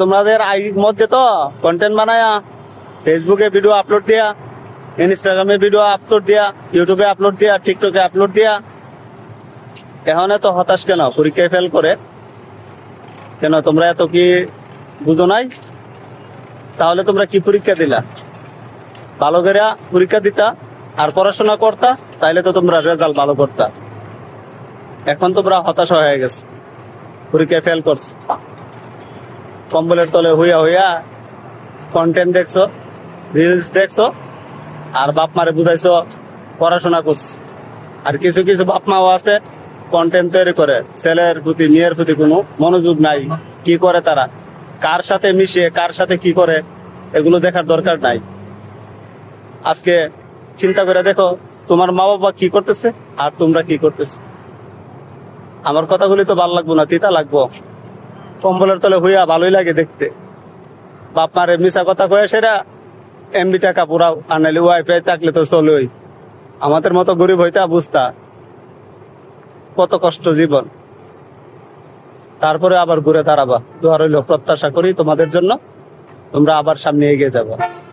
তোমাদের মধ্যে তো কন্টেন্ট বানায়া ফেসবুকে ভিডিও আপলোড দিয়া, ইনস্টাগ্রামে ভিডিও আপলোড দিয়া, ইউটিউবে আপলোড দিয়া, টিকটকে আপলোড দিয়া, এখন এত হতাশ কেন? পরীক্ষায় ফেল করে কেন? তোমরা এত কি বুঝো নাই? তাহলে তোমরা কি পরীক্ষা দিলা? ভালো করে পরীক্ষা দিতা আর পড়াশোনা করতা, তাইলে তো তোমরা রেজাল্ট ভালো করতা। এখন তোমরা হতাশ হয়ে গেছে, পরীক্ষায় ফেল করছো, কম্বলের তলে হইয়া হইয়া কন্টেন্ট দেখছো, রিলস দেখছো, আর বাপ মারে বুঝাইছো পড়াশোনা করছো। আর কিছু কিছু বাপ মাও আছে কন্টেন্ট তৈরি করে, ছেলের প্রতি মেয়ের প্রতি কোনো মনোযোগ নাই। কি করে তারা, কার সাথে মিশে, কার সাথে কি করে, এগুলো দেখার দরকার নাই। আজকে চিন্তা করে দেখো তোমার মা বাবা কি করতেছে আর তোমরা কি করতেছে। আমার কথাগুলি তো ভালো লাগবো না, তিতা লাগবো। কম্বলের তলে হইয়া ভালোই লাগে দেখতে। বাপ মারে মিশা কথা কয়ে সেরা এমবি টাকা পুরাও, আর নাহলে ওয়াইফাই থাকলে তো চলোই। আমাদের মতো গরিব হইতা বুঝতা কত কষ্ট জীবন। তারপরে আবার ঘুরে দাঁড়াবা। দোয়া রইল, প্রত্যাশা করি তোমাদের জন্য তোমরা আবার সামনে এগিয়ে যাবা।